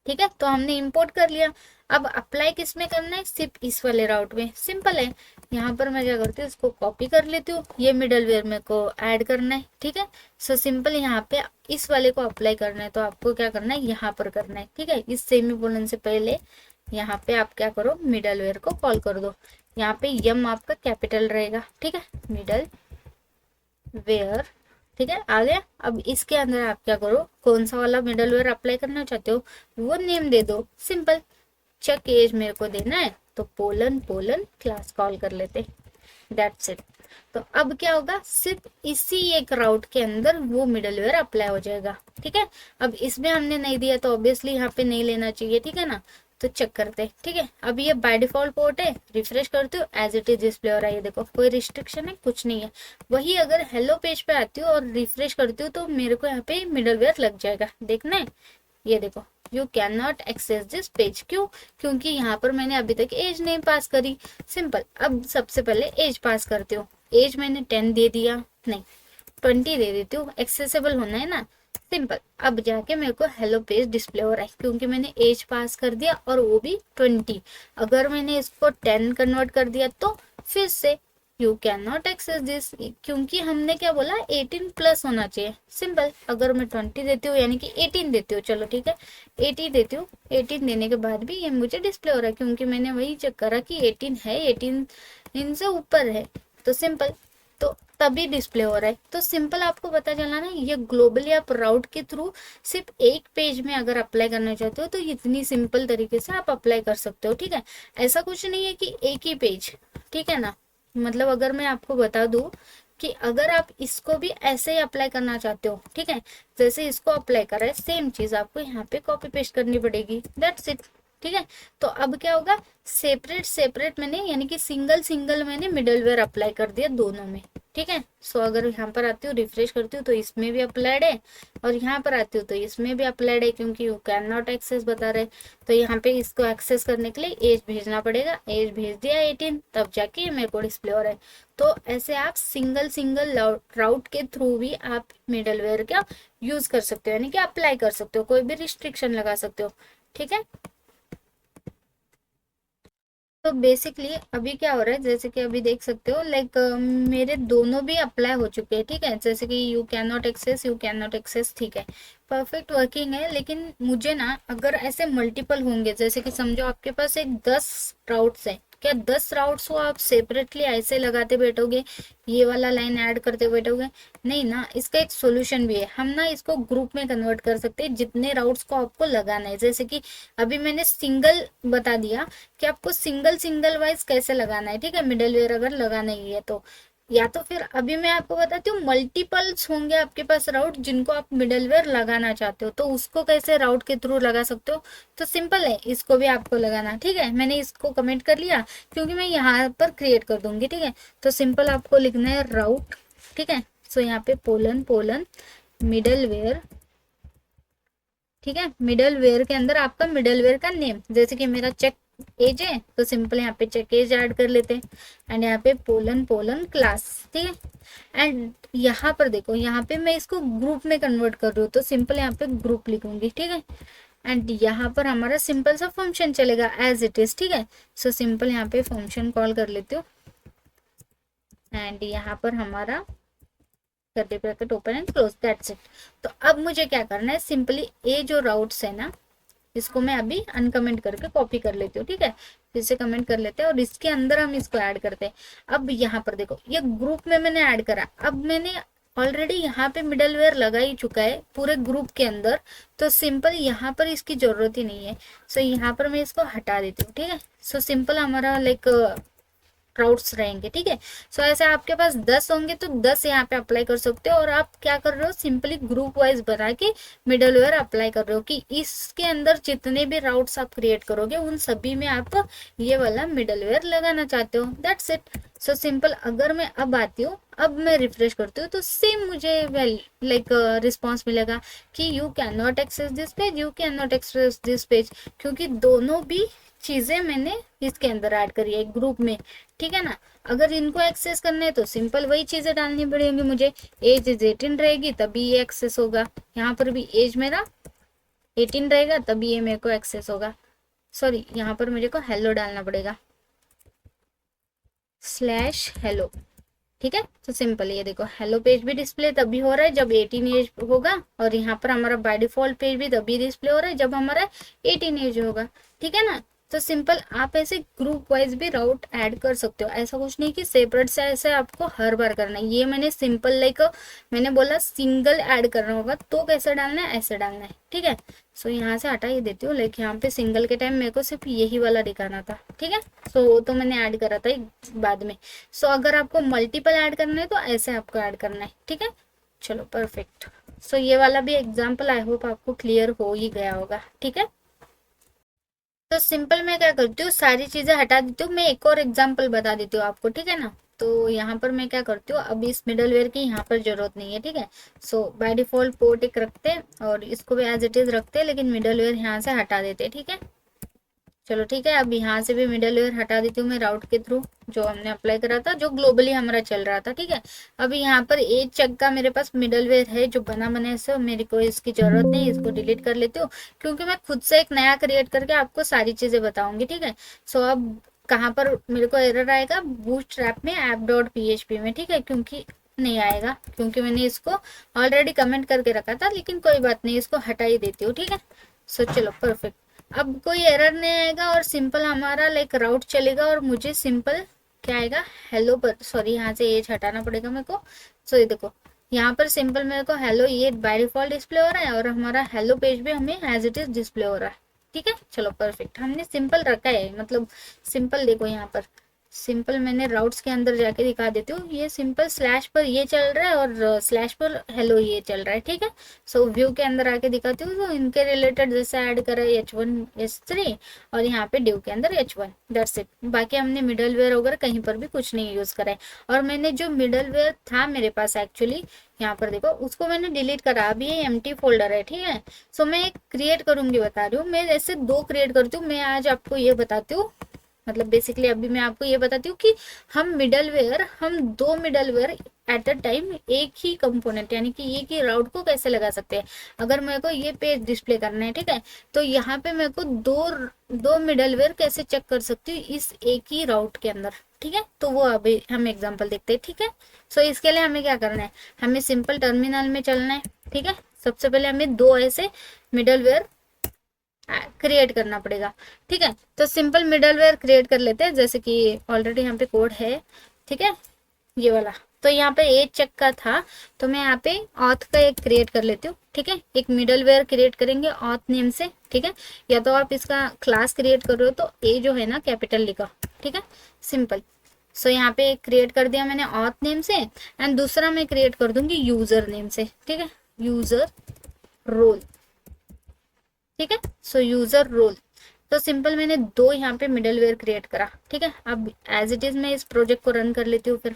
ठीक है। तो हमने इंपोर्ट कर लिया। अब अप्लाई किस में करना है, सिर्फ इस वाले राउट में, सिंपल है। यहाँ पर मैं क्या करती हूँ, इसको कॉपी कर लेती हूँ, ये मिडल वेयर में को ऐड करना है, ठीक है। सो सिंपल यहाँ पे इस वाले को अप्लाई करना है, तो आपको क्या करना है, यहाँ पर करना है, ठीक है। इस सेमीकोलन से पहले यहाँ पे आप क्या करो, मिडल वेयर को कॉल कर दो। यहाँ पे यम आपका कैपिटल रहेगा, ठीक है, मिडल वेयर, ठीक है, आ गया। अब इसके अंदर आप क्या करो, कौन सा वाला मिडल वेयर अप्लाई करना चाहते हो वो नेम दे दो, सिंपल। चेक एज मेरे को देना है, तो पोलन क्लास कॉल कर लेते, दैट्स इट। तो अब क्या होगा, सिर्फ इसी एक राउट के अंदर वो मिडल वेयर अप्लाई हो जाएगा, ठीक है। अब इसमें हमने नहीं दिया तो ऑब्वियसली यहाँ पे नहीं लेना चाहिए, ठीक है ना। तो चेक करते हैं, ठीक है। अब ये बाय डिफॉल्ट पोर्ट है, रिफ्रेश करते हो एज इट इज डिस्प्ले हो रहा है, ये देखो कोई रिस्ट्रिक्शन है, कुछ नहीं है। वही अगर हेलो पेज पे आती हूँ और रिफ्रेश करती हूँ तो मेरे को यहाँ पे मिडल वेयर लग जाएगा, देखना है, ये देखो, you can not access this page, क्यों, क्योंकि यहाँ पर मैंने अभी तक एज नहीं पास करी, सिंपल। अब सबसे पहले एज पास करते हो, एज मैंने 10 दे दिया, नहीं 20 दे देती हूँ, एक्सेसिबल होना है ना, सिंपल। अब जाके मेरे को हेलो पेज डिस्प्ले हो रहा है क्योंकि मैंने एज पास कर दिया और वो भी 20। अगर मैंने इसको 10 कन्वर्ट कर दिया तो फिर से you can not access this, क्योंकि हमने क्या बोला 18 प्लस होना चाहिए, सिंपल। अगर मैं 20 देती हूँ यानी कि 18 देती हूँ, चलो ठीक है 80 देती हूँ, 18 देने के बाद भी ये मुझे डिस्प्ले हो रहा है क्योंकि मैंने वही चेक करा कि 18 है, 18 इनसे ऊपर है, तो सिंपल, तो तभी डिस्प्ले हो रहा है। तो सिंपल आपको पता चला ना, ये ग्लोबली आप राउट के थ्रू सिर्फ एक पेज में अगर अप्लाई करना चाहते हो तो इतनी सिंपल तरीके से आप अप्लाई कर सकते हो, ठीक है। ऐसा कुछ नहीं है कि एक ही पेज, ठीक है ना। मतलब अगर मैं आपको बता दूं कि अगर आप इसको भी ऐसे ही अप्लाई करना चाहते हो, ठीक है, जैसे इसको अप्लाई करा है सेम चीज आपको यहाँ पे कॉपी पेस्ट करनी पड़ेगी, दैट्स इट, ठीक है। तो अब क्या होगा, सेपरेट मैंने यानी कि सिंगल मैंने मिडल वेयर अप्लाई कर दिया दोनों में, ठीक है। सो अगर यहाँ पर आती हूँ रिफ्रेश करती हूँ तो इसमें भी अप्लाइड है और यहाँ पर आती हूँ तो इसमें भी अप्लाइड है क्योंकि यू कैन नॉट एक्सेस बता रहे। तो यहाँ पे इसको एक्सेस करने के लिए एज भेजना पड़ेगा, एज भेज दिया 18, तब जाके ये मेरे को डिस्प्ले हो रहा है। तो ऐसे आप सिंगल राउट के थ्रू भी आप मिडल वेयर का यूज कर सकते हो, यानी कि अप्लाई कर सकते हो, कोई भी रिस्ट्रिक्शन लगा सकते हो, ठीक है। तो बेसिकली अभी क्या हो रहा है, जैसे कि अभी देख सकते हो लाइक मेरे दोनों भी अप्लाई हो चुके हैं, ठीक है। जैसे कि यू कैन नॉट एक्सेस, ठीक है, परफेक्ट वर्किंग है। लेकिन मुझे ना अगर ऐसे मल्टीपल होंगे, जैसे कि समझो आपके पास एक 10 राउट्स है, क्या 10 राउट्स को आप सेपरेटली ऐसे लगाते बैठोगे, ये वाला लाइन ऐड करते बैठोगे, नहीं ना। इसका एक सोल्यूशन भी है, हम ना इसको ग्रुप में कन्वर्ट कर सकते हैं जितने राउट्स को आपको लगाना है। जैसे कि अभी मैंने सिंगल बता दिया कि आपको सिंगल वाइज कैसे लगाना है, ठीक है, मिडल वेयर अगर लगाना ही है तो। या तो फिर अभी मैं आपको बताती हूँ मल्टीपल्स होंगे आपके पास राउट जिनको आप मिडल वेयर लगाना चाहते हो, तो उसको कैसे राउट के थ्रू लगा सकते हो। तो सिंपल है, इसको भी आपको लगाना, ठीक है। मैंने इसको कमेंट कर लिया क्योंकि मैं यहाँ पर क्रिएट कर दूंगी, ठीक है। तो सिंपल आपको लिखना है राउट, ठीक है। सो यहाँ पे पोलन मिडल वेयर, ठीक है। मिडल वेयर के अंदर आपका मिडल वेयर का नेम, जैसे कि मेरा चेक एज है तो सिंपल यहाँ पे चेक एज ऐड कर लेते हैं। एंड यहाँ पे पोलन क्लास, ठीक है। एंड यहाँ पर देखो, यहाँ पे मैं इसको ग्रुप में कन्वर्ट कर रही हूँ तो सिंपल यहाँ पे ग्रुप लिखूंगी, ठीक है। एंड यहाँ पर हमारा सिंपल सा फंक्शन चलेगा एज इट इज, ठीक है। सो सिंपल यहाँ पे फंक्शन कॉल कर लेती हूँ एंड यहाँ पर हमारा करली bracket open and close, that's it. तो अब मुझे क्या करना है, सिंपली ये जो राउट्स है ना इसको मैं अभी अनकमेंट करके कॉपी कर लेती हूँ, ठीक है। फिर से कमेंट कर लेते हैं और इसके अंदर हम इसको ऐड करते हैं। अब यहाँ पर देखो, ये ग्रुप में मैंने ऐड करा, अब मैंने ऑलरेडी यहाँ पे मिडल वेयर लगा ही चुका है पूरे ग्रुप के अंदर, तो सिंपल यहाँ पर इसकी जरूरत ही नहीं है। सो यहाँ पर मैं इसको हटा देती हूँ, ठीक है। सो सिंपल हमारा लाइक राउट्स रहेंगे, ठीक है। सो ऐसे आपके पास 10 होंगे तो 10 यहाँ पे अप्लाई कर सकते हो। और आप क्या कर रहे हो, सिंपली ग्रुप वाइज बना के मिडलवेयर अप्लाई कर रहे हो कि इसके अंदर जितने भी राउट्स आप क्रिएट करोगे उन सभी में आप ये वाला मिडलवेयर लगाना चाहते हो, दैट्स इट। So simple. अगर मैं अब आती हूँ, अब मैं रिफ्रेश करती हूँ तो सेम मुझे लाइक रिस्पॉन्स मिलेगा कि you can not access this page, you can not access this page, क्योंकि दोनों भी चीजें मैंने इसके अंदर ऐड करी है ग्रुप में, ठीक है ना। अगर इनको एक्सेस करने है तो सिंपल वही चीजें डालनी पड़ेंगी मुझे। एज इज 18 रहेगी तभी ये एक्सेस होगा, यहाँ पर भी एज मेरा 18 रहेगा तभी ये मेरे को एक्सेस होगा। सॉरी, यहाँ पर मुझे को हेलो डालना पड़ेगा, /hello, ठीक है। तो सिंपल ये देखो, हेलो पेज भी डिस्प्ले तभी हो रहा है जब 18 एज होगा, और यहाँ पर हमारा बाय डिफॉल्ट पेज भी तभी डिस्प्ले हो रहा है जब हमारा 18 एज होगा, ठीक है ना। तो सिंपल आप ऐसे ग्रुप वाइज भी राउट ऐड कर सकते हो, ऐसा कुछ नहीं कि सेपरेट से ऐसे आपको हर बार करना है। ये मैंने सिंपल लाइक मैंने बोला सिंगल ऐड करना होगा तो कैसे डालना है, ऐसे डालना है, ठीक है। सो यहाँ से हटा ही देती हूँ, लाइक यहाँ पे सिंगल के टाइम मेरे को सिर्फ यही वाला दिखाना था, ठीक है। सो वो तो मैंने ऐड करा था बाद में। सो अगर आपको मल्टीपल ऐड करना है तो ऐसे आपको ऐड करना है, ठीक है। चलो परफेक्ट। सो ये वाला भी एग्जाम्पल आई होप आपको क्लियर हो ही गया होगा, ठीक है। तो सिंपल मैं क्या करती हूँ, सारी चीजें हटा देती हूँ। मैं एक और एग्जांपल बता देती हूँ आपको, ठीक है ना। तो यहाँ पर मैं क्या करती हूँ, अब इस मिडलवेयर की यहाँ पर जरूरत नहीं है, ठीक है। सो बाय डिफॉल्ट पोर्ट एक रखते हैं और इसको भी एज इट इज रखते हैं, लेकिन मिडलवेयर यहाँ से हटा देते हैं, ठीक है। चलो ठीक है, अब यहाँ से भी मिडलवेयर हटा देती हूँ मैं राउट के थ्रू, जो हमने अप्लाई करा था, जो ग्लोबली हमारा चल रहा था, ठीक है। अभी यहाँ पर एज चेक का मेरे पास मिडलवेयर है जो बना बने से, मेरे को इसकी जरूरत नहीं, इसको डिलीट कर लेती हूँ, क्योंकि मैं खुद से एक नया क्रिएट करके आपको सारी चीजें बताऊंगी, ठीक है। सो अब कहाँ पर मेरे को एरर आएगा, बूटस्ट्रैप में app.php में, ठीक है, क्योंकि नहीं आएगा क्योंकि मैंने इसको ऑलरेडी कमेंट करके रखा था, लेकिन कोई बात नहीं, इसको हटा ही देती हूँ, ठीक है। सो चलो परफेक्ट। अब कोई एरर नहीं आएगा और सिंपल हमारा लाइक राउट चलेगा, और मुझे सिंपल क्या आएगा, हेलो पर, सॉरी यहाँ से एज हटाना पड़ेगा मेरे को। सो ये देखो, यहाँ पर सिंपल मेरे को हेलो ये बाय डिफॉल्ट डिस्प्ले हो रहा है, और हमारा हेलो पेज भी हमें एज इट इज डिस्प्ले हो रहा है, ठीक है। चलो परफेक्ट, हमने सिंपल रखा है, मतलब सिंपल देखो यहाँ पर सिंपल मैंने राउट्स के अंदर जाके दिखा देती हूँ, ये सिंपल स्लैश पर ये चल रहा है और स्लैश पर हेलो ये चल रहा है, ठीक है। सो व्यू के अंदर आके दिखाती हूँ, तो इनके रिलेटेड जैसे ऐड करा है H1 H3 और यहाँ पे डिव के अंदर H1, दैट्स इट। बाकी हमने मिडल वेयर वगैरह कहीं पर भी कुछ नहीं यूज करा है। और मैंने जो मिडल वेयर था मेरे पास एक्चुअली यहाँ पर देखो, उसको मैंने डिलीट करा, अभी ये एम्प्टी फोल्डर है, ठीक है। सो मैं एक क्रिएट करूंगी, बता रही हूँ मैं, ऐसे 2 क्रिएट करती हूँ मैं, आज आपको ये बताती हूँ, मतलब बेसिकली अभी मैं आपको ये बताती हूँ कि हम 2 मिडलवेयर एट अ टाइम एक ही कंपोनेंट यानी कि एक ही राउट को कैसे लगा सकते हैं। अगर मेरे को ये पेज डिस्प्ले करना है, ठीक है, तो यहाँ पे मेरे को दो मिडलवेयर कैसे चेक कर सकती हूँ इस एक ही राउट के अंदर, ठीक है। तो वो अभी हम एग्जांपल देखते हैं, ठीक है। सो इसके लिए हमें क्या करना है, हमें सिंपल टर्मिनल में चलना है, ठीक है। सबसे पहले हमें 2 ऐसे मिडलवेयर क्रिएट करना पड़ेगा, ठीक है। तो सिंपल मिडलवेयर क्रिएट कर लेते हैं, जैसे कि ऑलरेडी यहाँ पे कोड है, ठीक है, ये वाला। तो यहाँ पे एज चेक का था, तो मैं यहाँ पे ऑथ का एक क्रिएट कर लेती हूँ, ठीक है। एक मिडलवेयर क्रिएट करेंगे ऑथ नेम से, ठीक है। या तो आप इसका क्लास क्रिएट कर रहे हो तो ए जो है ना कैपिटल लिखा, ठीक है, सिंपल। सो यहाँ पे एक क्रिएट कर दिया मैंने ऑथ नेम से, एंड दूसरा मैं क्रिएट कर दूंगी यूजर नेम से, ठीक है, यूजर रोल, ठीक है। So user role. तो सिंपल मैंने 2 यहाँ पे मिडलवेयर क्रिएट करा, ठीक है। अब एज इट इज मैं इस प्रोजेक्ट को रन कर लेती हूँ फिर,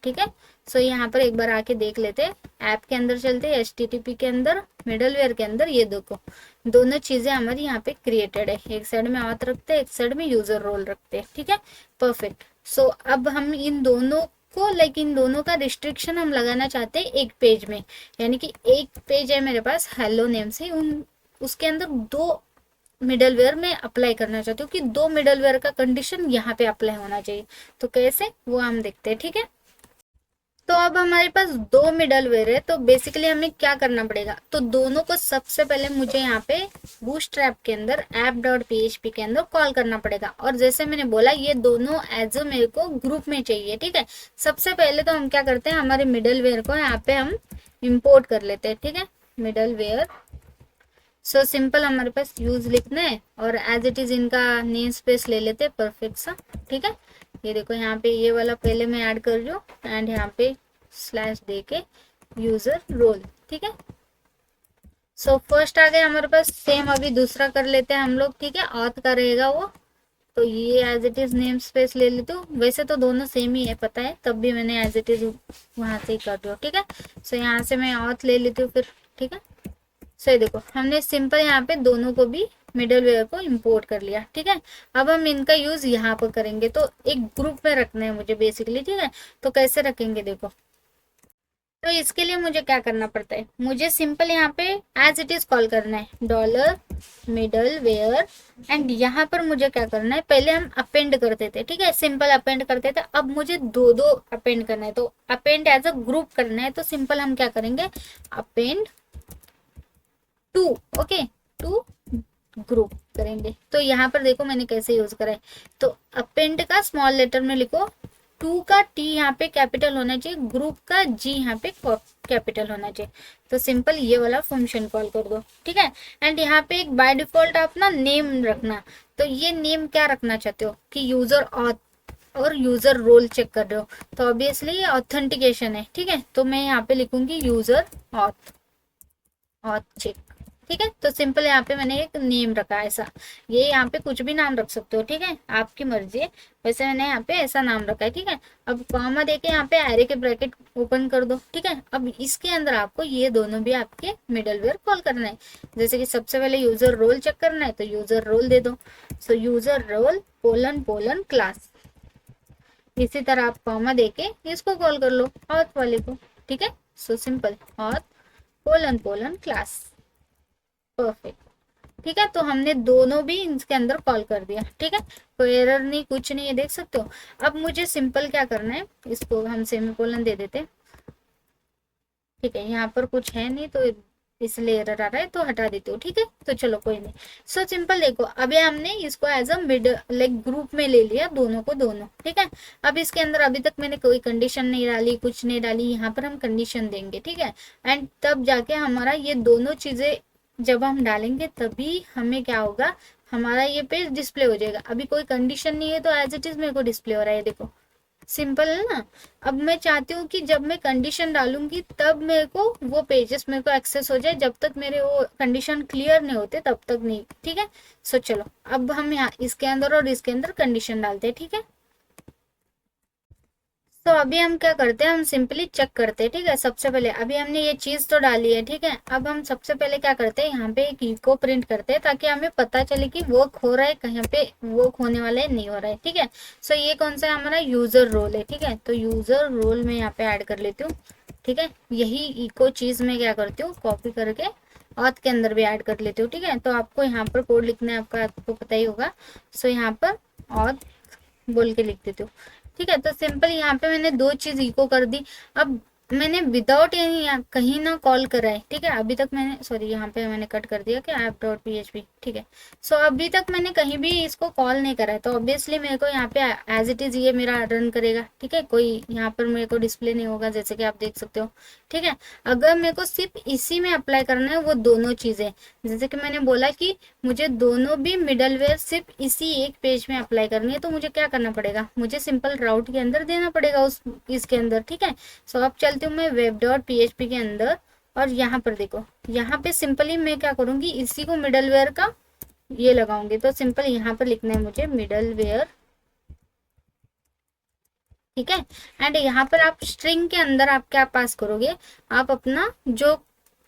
ठीक है। सो यहाँ पर एक बार आके देख लेते हैं, ऐप के अंदर चलते हैं, HTTP के अंदर, मिडलवेयर के अंदर, ये देखो दोनों चीजें हमारी यहाँ पे क्रिएटेड है, एक साइड में ऑथ रखते हैं, एक साइड में यूजर रोल रखते हैं, ठीक है, परफेक्ट। सो अब हम इन दोनों को इन दोनों का रिस्ट्रिक्शन हम लगाना चाहते हैं एक पेज में, यानी कि एक पेज है मेरे पास हेलो नेम से, उसके अंदर 2 मिडलवेयर में अप्लाई करना चाहती हूँ कि 2 मिडलवेयर का कंडीशन यहाँ पे अप्लाई होना चाहिए। तो कैसे, वो हम देखते हैं, ठीक है। तो अब हमारे पास 2 मिडलवेयर है, तो बेसिकली हमें क्या करना पड़ेगा, तो दोनों को सबसे पहले मुझे यहाँ पे बूटस्ट्रैप के अंदर app.php के अंदर कॉल करना पड़ेगा। और जैसे मैंने बोला ये दोनों एज अ मेरे को ग्रुप में चाहिए, ठीक है। सबसे पहले तो हम क्या करते हैं, हमारे मिडलवेयर को यहाँ पे हम इम्पोर्ट कर लेते हैं, ठीक है, मिडलवेयर। सो सिंपल हमारे पास यूज लिखना है और एज इट इज इनका नेम स्पेस ले लेते हैं परफेक्ट सा, ठीक है। ये देखो यहाँ पे ये वाला पहले मैं ऐड कर रही हूँ एंड यहाँ पे स्लैश दे के यूजर रोल, ठीक है। सो फर्स्ट आ गया हमारे पास, सेम अभी दूसरा कर लेते हैं हम लोग, ठीक है। ऑथ का रहेगा वो, तो ये as it is namespace ले लेती हूँ। वैसे तो दोनों सेम ही है पता है, तब भी मैंने एज इट इज वहां से ही कर दिया, ठीक है। सो यहाँ से मैं ऑथ ले लेती हूँ फिर, ठीक है। सो ये देखो हमने सिंपल यहाँ पे दोनों को भी मिडल वेयर को इंपोर्ट कर लिया, ठीक है। अब हम इनका यूज यहाँ पर करेंगे, तो एक ग्रुप में रखना है मुझे बेसिकली, ठीक है। तो कैसे रखेंगे देखो, तो इसके लिए मुझे क्या करना पड़ता है, मुझे सिंपल यहाँ पे एज इट इज कॉल करना है डॉलर मिडल वेयर एंड यहाँ पर मुझे क्या करना है, पहले हम अपेंड करते थे, ठीक है, सिंपल अपेंड करते थे। अब मुझे दो दो अपेंड करना है, तो अपेंड एज अ ग्रुप करना है, तो सिंपल हम क्या करेंगे, append to, okay, to group करेंगे। तो यहाँ पर देखो मैंने कैसे यूज करा है, तो अपेंड का स्मॉल लेटर में लिखो, टू का टी यहाँ पे कैपिटल होना चाहिए, ग्रुप का जी यहाँ पे कैपिटल होना चाहिए। तो सिंपल ये वाला फंक्शन कॉल कर दो, ठीक है। एंड यहाँ पे एक बाय डिफॉल्ट आप ना नेम रखना, तो ये नेम क्या रखना चाहते हो कि यूजर ऑथ और यूजर रोल चेक कर रहे हो, तो ऑब्वियसली ये ऑथेंटिकेशन है, ठीक है। तो मैं यहाँ पे लिखूंगी यूजर ऑथ, ऑथ चेक, ठीक है। तो सिंपल यहाँ पे मैंने एक नेम रखा है ऐसा, ये यहाँ पे कुछ भी नाम रख सकते हो, ठीक है, आपकी मर्जी है। वैसे मैंने यहाँ पे ऐसा नाम रखा है, ठीक है। अब कॉमा देके यहाँ पे एरे के ब्रैकेट ओपन कर दो, ठीक है। अब इसके अंदर आपको ये दोनों भी आपके मिडलवेयर कॉल करना है। जैसे कि सबसे पहले यूजर रोल चेक करना है, तो यूजर रोल दे दो, so user role colon colon class. इसी तरह आप कॉमा देके इसको कॉल कर लो ऑथ वाले को, ठीक है। So simple auth colon colon class, perfect, ठीक है। तो हमने दोनों भी इसके अंदर कॉल कर दिया, ठीक है, कोई एरर नहीं कुछ नहीं है, देख सकते हो। अब मुझे सिंपल क्या करना है, इसको हम सेमीकोलन दे देते, ठीक है। यहाँ पर कुछ है नहीं तो इसलिए एरर आ रहा है, तो हटा देती हूँ, ठीक है। तो चलो कोई नहीं। सो सिंपल देखो अभी हमने इसको as a mid like group में ले लिया दोनों को दोनों, ठीक है। अब इसके अंदर अभी तक मैंने कोई कंडीशन नहीं डाली, कुछ नहीं डाली, यहाँ पर हम कंडीशन देंगे, ठीक है। एंड तब जाके हमारा ये दोनों चीजें जब हम डालेंगे तभी हमें क्या होगा, हमारा ये पेज डिस्प्ले हो जाएगा। अभी कोई कंडीशन नहीं है तो एज इट इज मेरे को डिस्प्ले हो रहा है, देखो सिंपल है ना। अब मैं चाहती हूँ कि जब मैं कंडीशन डालूंगी तब मेरे को वो पेजेस मेरे को एक्सेस हो जाए, जब तक मेरे वो कंडीशन क्लियर नहीं होते तब तक नहीं, ठीक है। सो चलो अब हम यहाँ इसके अंदर और इसके अंदर कंडीशन डालते हैं, ठीक है। तो अभी हम क्या करते हैं, हम सिंपली चेक करते हैं, ठीक है। सबसे पहले अभी हमने ये चीज तो डाली है, ठीक है। अब हम सबसे पहले क्या करते हैं, यहाँ पे एक इको प्रिंट करते हैं ताकि हमें पता चले कि वर्क हो रहा है, कहीं पे वर्क होने वाला है नहीं हो रहा है, ठीक है। सो ये कौन सा हमारा यूजर रोल है, ठीक है। तो यूजर रोल में यहाँ पे ऐड कर लेती हूँ, ठीक है। यही इको चीज में क्या करती हूँ, कॉपी करके ऑथ के अंदर भी ऐड कर लेती हूँ, ठीक है। तो आपको यहाँ पर कोड लिखना है, आपको पता ही होगा। सो यहाँ पर ऑथ बोल के लिख देती हूँ, ठीक है। तो सिंपल यहाँ पे मैंने दो चीज इको कर दी। अब मैंने विदाउट यानी कहीं ना कॉल करा है, ठीक है। अभी तक मैंने सॉरी यहाँ पे मैंने कट कर दिया कि app.php, ठीक है। सो अभी तक मैंने कहीं भी इसको कॉल नहीं करा है, तो ऑब्वियसली मेरे को यहाँ पे एज इट इज ये मेरा रन करेगा, ठीक है। कोई यहाँ पर मेरे को डिस्प्ले नहीं होगा, जैसे कि आप देख सकते हो, ठीक है। अगर मेरे को सिर्फ इसी में अप्लाई करना है वो दोनों चीजें, जैसे कि मैंने बोला कि मुझे दोनों भी मिडलवेयर सिर्फ इसी एक पेज में अप्लाई करनी है, तो मुझे क्या करना पड़ेगा, मुझे सिंपल राउट के अंदर देना पड़ेगा उस इसके अंदर, ठीक है। सो अब चलती हूँ मैं web.php के अंदर और यहाँ पर देखो, यहाँ पे सिंपली मैं क्या करूंगी, इसी को मिडलवेयर का ये लगाऊंगी। तो सिंपल यहाँ पर लिखना है मुझे मिडलवेयर, ठीक है। एंड यहाँ पर आप स्ट्रिंग के अंदर आप क्या पास करोगे, आप अपना जो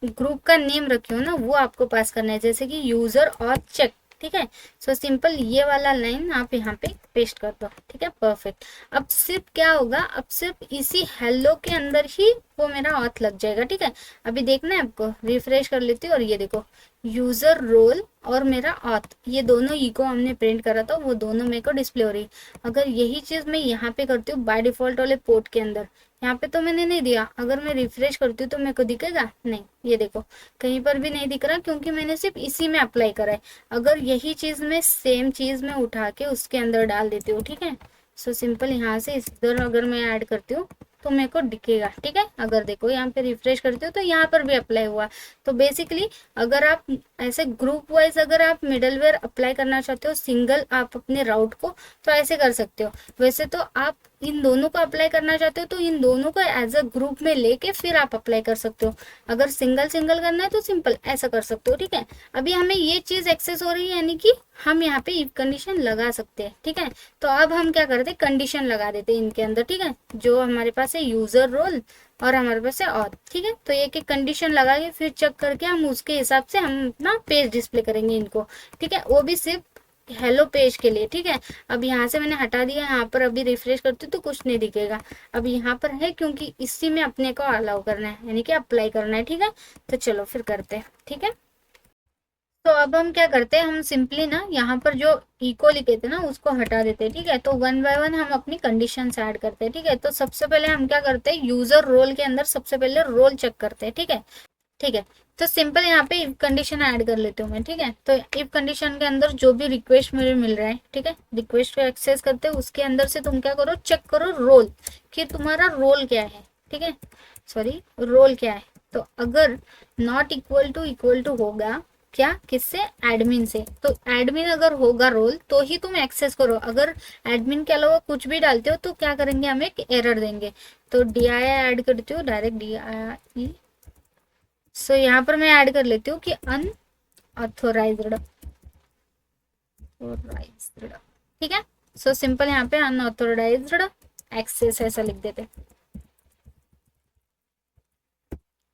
ग्रुप का नेम रखे हो ना वो आपको पास करना है, जैसे कि यूजर और चेक, ठीक है। सो सिंपल ये वाला लाइन आप यहाँ पे पेस्ट कर दो, ठीक है, परफेक्ट। अब सिर्फ क्या होगा, अब सिर्फ इसी हेलो के अंदर ही वो मेरा ऑथ लग जाएगा, ठीक है। अभी देखना है आपको, रिफ्रेश कर लेती हूँ और ये देखो यूजर रोल और मेरा ऑथ ये दोनों इको हमने प्रिंट करा था, वो दोनों मेरे को डिस्प्ले हो रही। अगर यही चीज मैं यहाँ पे करती हूँ बाय डिफॉल्ट वाले पोर्ट के अंदर, यहाँ पे तो मैंने नहीं दिया, अगर मैं रिफ्रेश करती हूँ तो मेरे को दिखेगा नहीं, ये देखो कहीं पर भी नहीं दिख रहा क्योंकि मैंने सिर्फ इसी में अप्लाई करा है। अगर यही चीज मैं सेम चीज में उठा के उसके अंदर डाल देती हूँ, ठीक है। सो सिंपल यहाँ से इधर अगर मैं ऐड करती हूँ तो मेरे को दिखेगा, ठीक है। अगर देखो यहाँ पे रिफ्रेश करते हो तो यहाँ पर भी अप्लाई हुआ। तो बेसिकली अगर आप ऐसे ग्रुप वाइज अगर आप मिडलवेयर अप्लाई करना चाहते हो सिंगल आप अपने राउट को, तो ऐसे कर सकते हो। वैसे तो आप इन दोनों को अप्लाई करना चाहते हो तो इन दोनों को एज अ ग्रुप में लेके फिर आप अप्लाई कर सकते हो। अगर सिंगल सिंगल करना है तो सिंपल ऐसा कर सकते हो, ठीक है। अभी हमें ये चीज एक्सेस हो रही है, यानी कि हम यहाँ पे इफ कंडीशन लगा सकते हैं, ठीक है। तो अब हम क्या करते हैं, कंडीशन लगा देते हैं इनके अंदर, ठीक है। जो हमारे पास है यूजर रोल और हमारे पास है ऑथ, ठीक है। तो एक एक कंडीशन लगा के फिर चेक करके हम उसके हिसाब से हम अपना पेज डिस्प्ले करेंगे इनको, ठीक है। वो भी सिर्फ हेलो पेज के लिए, ठीक है। अब यहाँ से मैंने हटा दिया, यहाँ पर अभी रिफ्रेश करती हूँ तो कुछ नहीं दिखेगा। अब यहाँ पर है क्योंकि इसी में अपने को अलाउ करना है, यानी कि अप्लाई करना है, ठीक है। तो चलो फिर करते हैं, ठीक है। तो अब हम क्या करते हैं, हम सिंपली ना यहाँ पर जो इको लिखे थे ना उसको हटा देते हैं, ठीक है। तो वन बाय वन हम अपनी कंडीशन ऐड करते हैं, ठीक है। तो सबसे पहले हम क्या करते हैं, यूजर रोल के अंदर सबसे पहले रोल चेक करते हैं, ठीक है। ठीक है, तो सिंपल यहाँ पे इफ कंडीशन ऐड कर लेती हूँ मैं, ठीक है। तो इफ कंडीशन के अंदर जो भी रिक्वेस्ट मुझे मिल रहा है, ठीक है, रिक्वेस्ट को एक्सेस करते हैं उसके अंदर से तुम क्या करो, चेक करो रोल कि तुम्हारा रोल क्या है, ठीक है। सॉरी, रोल क्या है। तो अगर नॉट इक्वल टू होगा क्या, किससे, एडमिन से। तो एडमिन अगर होगा रोल तो ही तुम एक्सेस करो। अगर एडमिन के अलावा कुछ भी डालते हो तो क्या करेंगे, हमें एक एरर देंगे। तो डी आई ऐड करती हूँ डायरेक्ट, डी आई। सो यहाँ पर मैं ऐड कर लेती हूँ कि अनऑथोराइज्ड, ठीक है। सो सिंपल यहाँ पे अनऑथोराइज्ड एक्सेस ऐसा लिख देते,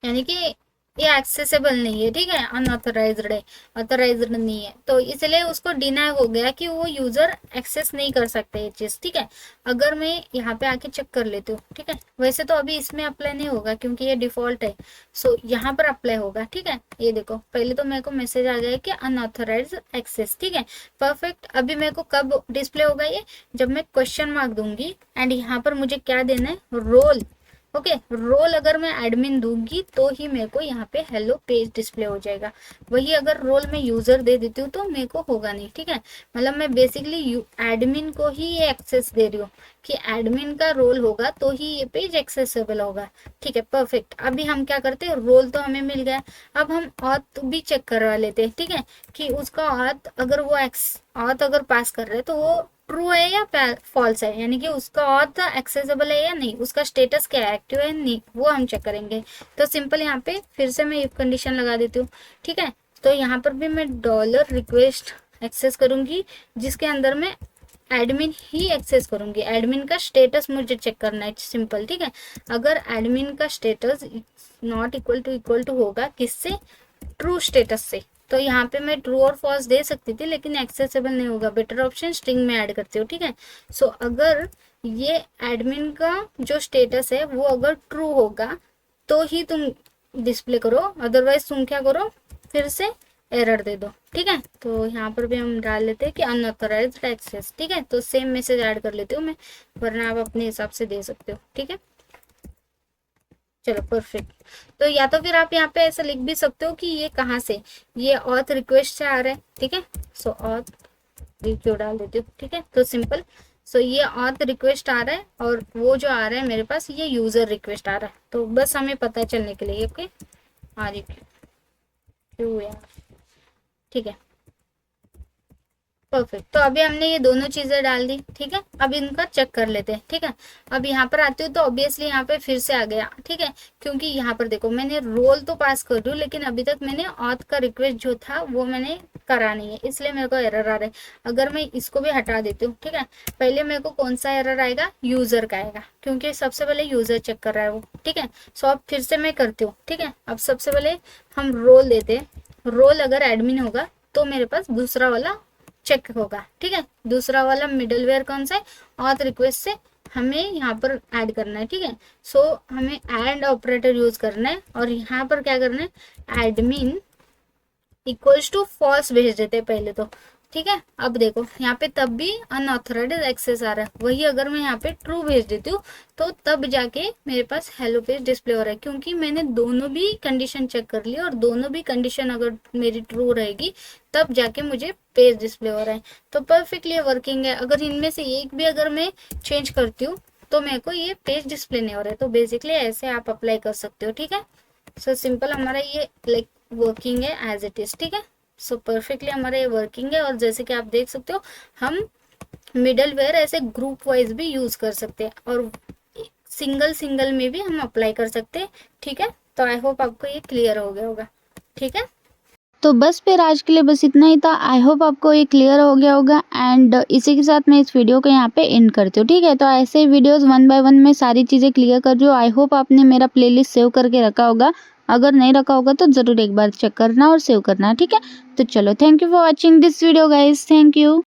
यानी कि ये एक्सेसिबल नहीं है, ठीक है, अनऑथोराइज्ड है, ऑथोराइज्ड नहीं है। तो इसलिए उसको डिनाई हो गया कि वो यूजर एक्सेस नहीं कर सकते ये चीज, ठीक है। अगर मैं यहाँ पे आके चेक कर लेती हूँ, ठीक है। वैसे तो अभी इसमें अप्लाई नहीं होगा क्योंकि ये डिफॉल्ट है। सो यहाँ पर अप्लाई होगा, ठीक है। ये देखो पहले तो मेरे को मैसेज आ गया कि अनऑथोराइज्ड एक्सेस, ठीक है, परफेक्ट। अभी मेरे को कब डिस्प्ले होगा ये, जब मैं क्वेश्चन मार्क दूंगी एंड यहाँ पर मुझे क्या देना है, रोल, ओके। रोल अगर मैं एडमिन दूंगी तो ही मेरे को यहाँ पे हेलो पेज डिस्प्ले हो जाएगा। वही अगर रोल मैं यूजर दे देती हूँ तो मेरे को होगा नहीं, ठीक है। मतलब मैं बेसिकली एडमिन को ही ये एक्सेस दे रही हूँ कि एडमिन का रोल होगा तो ही ये पेज एक्सेसिबल होगा, ठीक है, परफेक्ट। अभी हम क्या करते हैं, रोल तो हमें मिल गया, अब हम ऑथ भी चेक करवा लेते हैं, ठीक है, कि उसका ऑथ अगर वो ऑथ अगर पास कर रहे हैं तो वो ट्रू है या फॉल्स है, यानी कि उसका ऑथ एक्सेसिबल है या नहीं, उसका स्टेटस क्या है, एक्टिव है नहीं, वो हम चेक करेंगे। तो सिंपल यहाँ पे फिर से मैं इफ कंडीशन लगा देती हूँ, ठीक है। तो यहाँ पर भी मैं डॉलर रिक्वेस्ट एक्सेस करूंगी जिसके अंदर मैं एडमिन ही एक्सेस करूंगी। एडमिन का स्टेटस मुझे चेक करना है, सिंपल, ठीक है। अगर एडमिन का स्टेटस नॉट इक्वल टू होगा किससे, ट्रू स्टेटस से, तो यहाँ पे मैं ट्रू और फॉल्स दे सकती थी लेकिन एक्सेसिबल नहीं होगा, बेटर ऑप्शन स्ट्रिंग में ऐड करती हूँ, ठीक है। सो अगर ये एडमिन का जो स्टेटस है वो अगर ट्रू होगा तो ही तुम डिस्प्ले करो, अदरवाइज तुम क्या करो, फिर से एरर दे दो, ठीक है। तो यहाँ पर भी हम डाल लेते हैं कि अनऑथोराइज्ड एक्सेस, ठीक है। तो सेम मैसेज ऐड कर लेती हूँ मैं, वरना आप अपने हिसाब से दे सकते हो, ठीक है। चलो परफेक्ट। तो या तो फिर आप यहाँ पे ऐसा लिख भी सकते हो कि ये कहाँ से, ये ऑथ रिक्वेस्ट से आ रहा है, ठीक है। सो ऑथ क्यों डाल देती हूँ, ठीक है। तो सिंपल, सो ये ऑथ रिक्वेस्ट आ रहा है और वो जो आ रहा है मेरे पास ये यूजर रिक्वेस्ट आ रहा है। तो बस हमें पता चलने के लिए, ओके, आ रही क्यों यार, ठीक है, परफेक्ट। तो अभी हमने ये दोनों चीजें डाल दी, ठीक है। अब इनका चेक कर लेते हैं, ठीक है। अब यहाँ पर आती हूँ तो ऑब्वियसली यहाँ पे फिर से आ गया, ठीक है, क्योंकि यहाँ पर देखो मैंने रोल तो पास कर दूँ लेकिन अभी तक मैंने ऑथ का रिक्वेस्ट जो था वो मैंने करा नहीं है, इसलिए मेरे को एरर आ रहा है। अगर मैं इसको भी हटा देती हूँ, ठीक है, पहले मेरे को कौन सा एरर आएगा, यूजर का आएगा, क्योंकि सबसे पहले यूजर चेक कर रहा है वो, ठीक है। सो अब फिर से मैं करती हूँ, ठीक है। अब सबसे पहले हम रोल देते हैं, रोल अगर एडमिन होगा तो मेरे पास दूसरा वाला चेक होगा, ठीक है। दूसरा वाला मिडलवेयर कौन सा है, ऑथ रिक्वेस्ट से हमें यहाँ पर ऐड करना है, ठीक है। सो हमें एंड ऑपरेटर यूज करना है और यहाँ पर क्या करना है, एडमिन इक्वल्स टू फॉल्स भेज देते हैं पहले तो, ठीक है। अब देखो यहाँ पे तब भी अनऑथोराइज्ड एक्सेस आ रहा है, वही अगर मैं यहाँ पे ट्रू भेज देती हूँ तो तब जाके मेरे पास हेलो पेज डिस्प्ले हो रहा है, क्योंकि मैंने दोनों भी कंडीशन चेक कर ली और दोनों भी कंडीशन अगर मेरी ट्रू रहेगी तब जाके मुझे पेज डिस्प्ले हो रहा है। तो परफेक्टली वर्किंग है। अगर इनमें से एक भी अगर मैं चेंज करती हूँ तो मेरे को ये पेज डिस्प्ले नहीं हो रहा है। तो बेसिकली ऐसे आप अप्लाई कर सकते हो, ठीक है। सो सिंपल हमारा ये लाइक वर्किंग है एज इट इज, ठीक है। सो परफेक्टली हमारा ये वर्किंग है। और जैसे कि आप देख सकते हो हम मिडल वेयर ऐसे ग्रुप वाइज भी यूज कर सकते हैं और सिंगल सिंगल में भी हम अप्लाई कर सकते हैं, ठीक है। तो आई होप आपको ये क्लियर हो गया होगा, ठीक है। तो बस फिर आज के लिए बस इतना ही था। आई होप आपको ये क्लियर हो गया होगा एंड इसी के साथ मैं इस वीडियो को यहाँ पे एंड करती हूँ, ठीक है। तो ऐसे ही वीडियोस 1 बाय 1 में सारी चीज़ें क्लियर कर रही हूँ। आई होप आपने मेरा प्लेलिस्ट सेव करके रखा होगा। अगर नहीं रखा होगा तो ज़रूर एक बार चेक करना और सेव करना, ठीक है। तो चलो, thank you for watching this video guys, thank you.